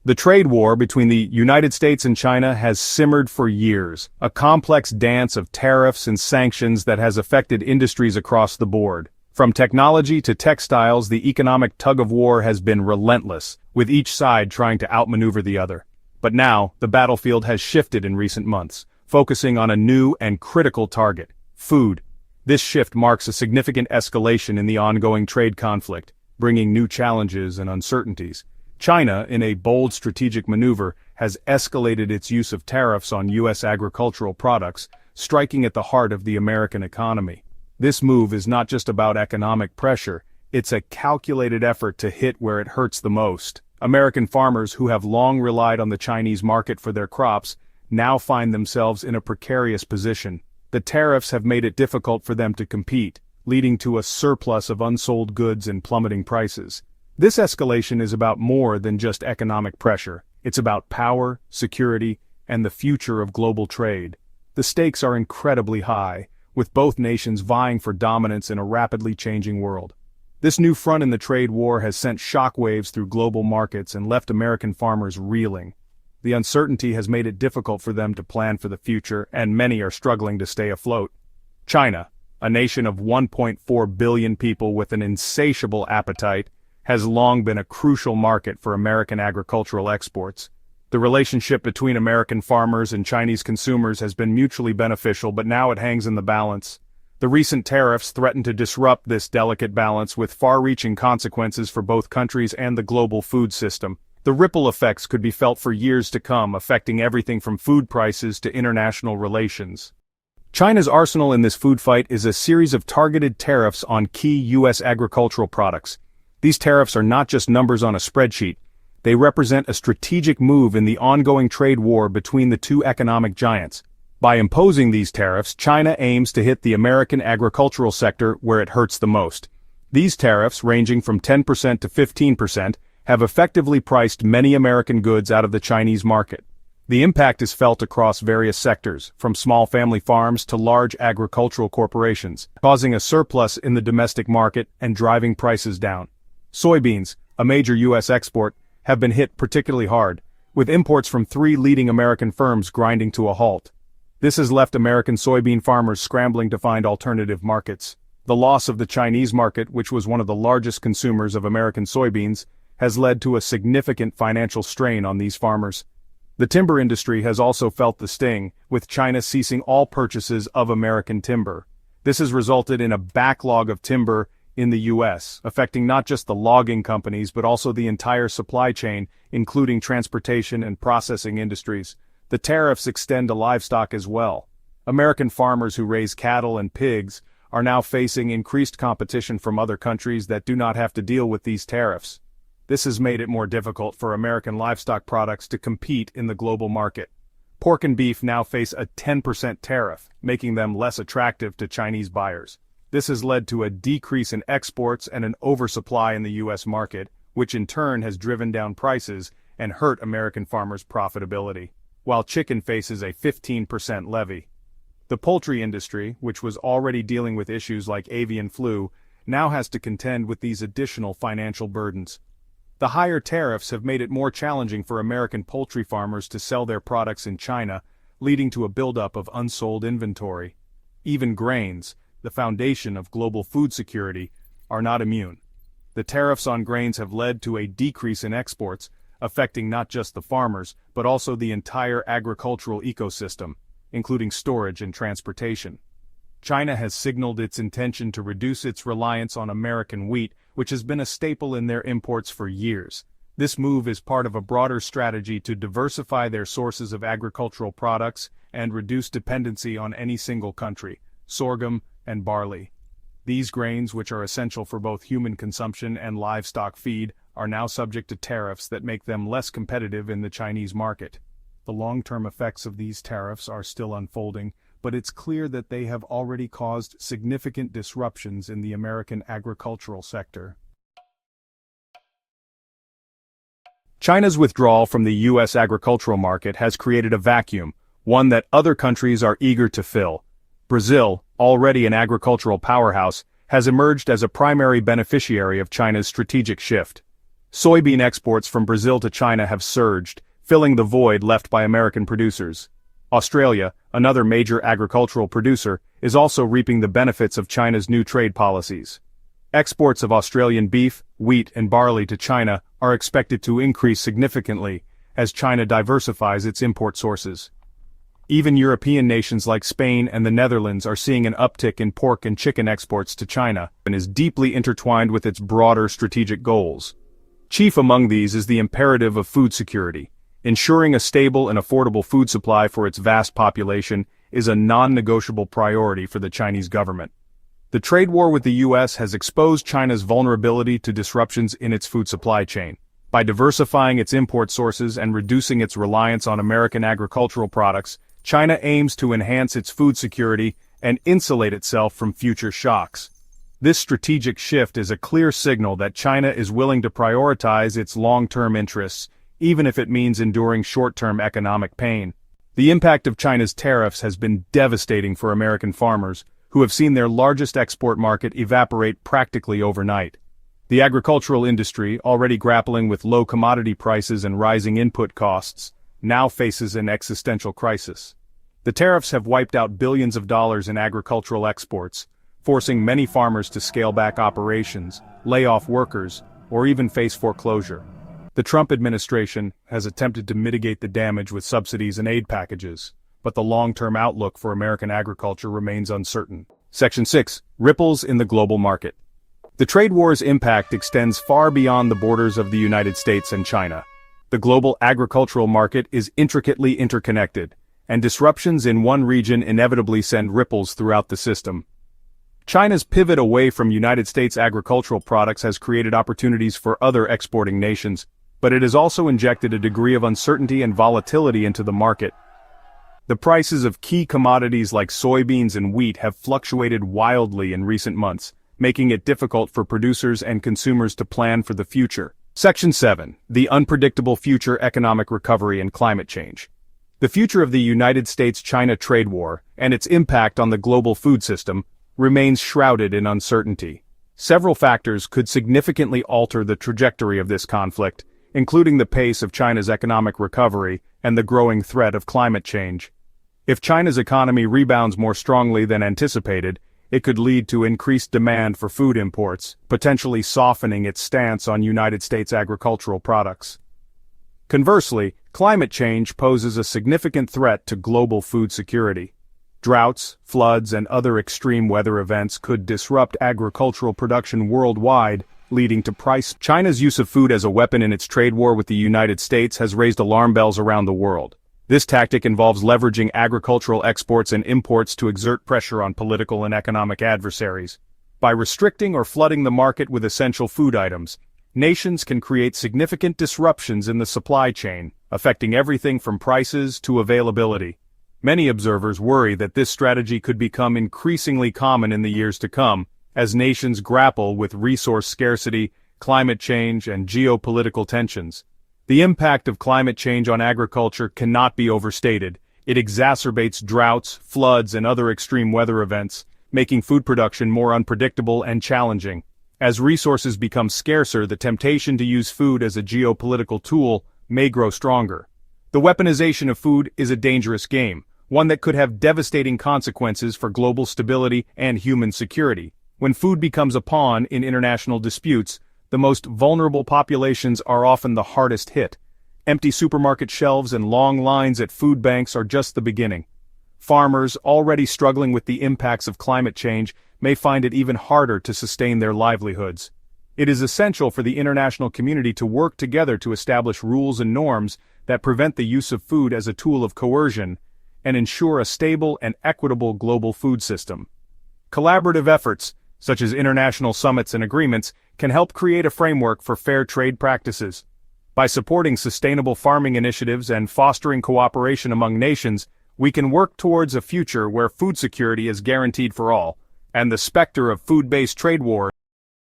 The trade war between the United States and China has simmered for years, a complex dance of tariffs and sanctions that has affected industries across the board. From technology to textiles, the economic tug-of-war has been relentless, with each side trying to outmaneuver the other. But now, the battlefield has shifted in recent months, focusing on a new and critical target: food. This shift marks a significant escalation in the ongoing trade conflict, bringing new challenges and uncertainties. China, in a bold strategic maneuver, has escalated its use of tariffs on U.S. agricultural products, striking at the heart of the American economy. This move is not just about economic pressure, it's a calculated effort to hit where it hurts the most. American farmers who have long relied on the Chinese market for their crops now find themselves in a precarious position. The tariffs have made it difficult for them to compete, leading to a surplus of unsold goods and plummeting prices. This escalation is about more than just economic pressure. It's about power, security, and the future of global trade. The stakes are incredibly high, with both nations vying for dominance in a rapidly changing world. This new front in the trade war has sent shockwaves through global markets and left American farmers reeling. The uncertainty has made it difficult for them to plan for the future, and many are struggling to stay afloat. China, a nation of 1.4 billion people with an insatiable appetite, has long been a crucial market for American agricultural exports. The relationship between American farmers and Chinese consumers has been mutually beneficial, but now it hangs in the balance. The recent tariffs threaten to disrupt this delicate balance, with far-reaching consequences for both countries and the global food system. The ripple effects could be felt for years to come, affecting everything from food prices to international relations. China's arsenal in this food fight is a series of targeted tariffs on key U.S. agricultural products. These tariffs are not just numbers on a spreadsheet. They represent a strategic move in the ongoing trade war between the two economic giants. By imposing these tariffs, China aims to hit the American agricultural sector where it hurts the most. These tariffs, ranging from 10% to 15%, have effectively priced many American goods out of the Chinese market. The impact is felt across various sectors, from small family farms to large agricultural corporations, causing a surplus in the domestic market and driving prices down. Soybeans, a major U.S. export, have been hit particularly hard, with imports from 3 leading American firms grinding to a halt. This has left American soybean farmers scrambling to find alternative markets. The loss of the Chinese market, which was one of the largest consumers of American soybeans, has led to a significant financial strain on these farmers. The timber industry has also felt the sting, with China ceasing all purchases of American timber. This has resulted in a backlog of timber in the U.S., affecting not just the logging companies but also the entire supply chain, including transportation and processing industries. The tariffs extend to livestock as well. American farmers who raise cattle and pigs are now facing increased competition from other countries that do not have to deal with these tariffs. This has made it more difficult for American livestock products to compete in the global market. Pork and beef now face a 10% tariff, making them less attractive to Chinese buyers. This has led to a decrease in exports and an oversupply in the U.S. market, which in turn has driven down prices and hurt American farmers' profitability, while chicken faces a 15% levy. The poultry industry, which was already dealing with issues like avian flu, now has to contend with these additional financial burdens. The higher tariffs have made it more challenging for American poultry farmers to sell their products in China, leading to a buildup of unsold inventory. Even grains, the foundation of global food security, are not immune. The tariffs on grains have led to a decrease in exports, affecting not just the farmers, but also the entire agricultural ecosystem, including storage and transportation. China has signaled its intention to reduce its reliance on American wheat, which has been a staple in their imports for years. This move is part of a broader strategy to diversify their sources of agricultural products and reduce dependency on any single country: sorghum and barley. These grains, which are essential for both human consumption and livestock feed, are now subject to tariffs that make them less competitive in the Chinese market. The long-term effects of these tariffs are still unfolding, but it's clear that they have already caused significant disruptions in the American agricultural sector. China's withdrawal from the U.S. agricultural market has created a vacuum, one that other countries are eager to fill. Brazil, already an agricultural powerhouse, has emerged as a primary beneficiary of China's strategic shift. Soybean exports from Brazil to China have surged, filling the void left by American producers. Australia, another major agricultural producer, is also reaping the benefits of China's new trade policies. Exports of Australian beef, wheat and barley to China are expected to increase significantly as China diversifies its import sources. Even European nations like Spain and the Netherlands are seeing an uptick in pork and chicken exports to China and is deeply intertwined with its broader strategic goals. Chief among these is the imperative of food security. Ensuring a stable and affordable food supply for its vast population is a non-negotiable priority for the Chinese government. The trade war with the U.S. has exposed China's vulnerability to disruptions in its food supply chain. By diversifying its import sources and reducing its reliance on American agricultural products, China aims to enhance its food security and insulate itself from future shocks. This strategic shift is a clear signal that China is willing to prioritize its long-term interests, even if it means enduring short-term economic pain. The impact of China's tariffs has been devastating for American farmers, who have seen their largest export market evaporate practically overnight. The agricultural industry, already grappling with low commodity prices and rising input costs, now faces an existential crisis. The tariffs have wiped out billions of dollars in agricultural exports, forcing many farmers to scale back operations, lay off workers, or even face foreclosure. The Trump administration has attempted to mitigate the damage with subsidies and aid packages, but the long-term outlook for American agriculture remains uncertain. Section 6. Ripples in the global market. The trade war's impact extends far beyond the borders of the United States and China. The global agricultural market is intricately interconnected, and disruptions in one region inevitably send ripples throughout the system. China's pivot away from United States agricultural products has created opportunities for other exporting nations, but it has also injected a degree of uncertainty and volatility into the market. The prices of key commodities like soybeans and wheat have fluctuated wildly in recent months, making it difficult for producers and consumers to plan for the future. Section 7. The unpredictable future economic recovery and climate change. The future of the United States-China trade war, and its impact on the global food system, remains shrouded in uncertainty. Several factors could significantly alter the trajectory of this conflict, including the pace of China's economic recovery and the growing threat of climate change. If China's economy rebounds more strongly than anticipated, it could lead to increased demand for food imports, potentially softening its stance on United States agricultural products. Conversely, climate change poses a significant threat to global food security. Droughts, floods, and other extreme weather events could disrupt agricultural production worldwide, leading to price. China's use of food as a weapon in its trade war with the United States has raised alarm bells around the world. This tactic involves leveraging agricultural exports and imports to exert pressure on political and economic adversaries. By restricting or flooding the market with essential food items, nations can create significant disruptions in the supply chain, affecting everything from prices to availability. Many observers worry that this strategy could become increasingly common in the years to come, as nations grapple with resource scarcity, climate change, and geopolitical tensions. The impact of climate change on agriculture cannot be overstated. It exacerbates droughts, floods, and other extreme weather events, making food production more unpredictable and challenging. As resources become scarcer, the temptation to use food as a geopolitical tool may grow stronger. The weaponization of food is a dangerous game, one that could have devastating consequences for global stability and human security. When food becomes a pawn in international disputes, the most vulnerable populations are often the hardest hit. Empty supermarket shelves and long lines at food banks are just the beginning. Farmers, already struggling with the impacts of climate change, may find it even harder to sustain their livelihoods. It is essential for the international community to work together to establish rules and norms that prevent the use of food as a tool of coercion and ensure a stable and equitable global food system. Collaborative efforts, such as international summits and agreements, can help create a framework for fair trade practices. By supporting sustainable farming initiatives and fostering cooperation among nations, we can work towards a future where food security is guaranteed for all, and the specter of food-based trade wars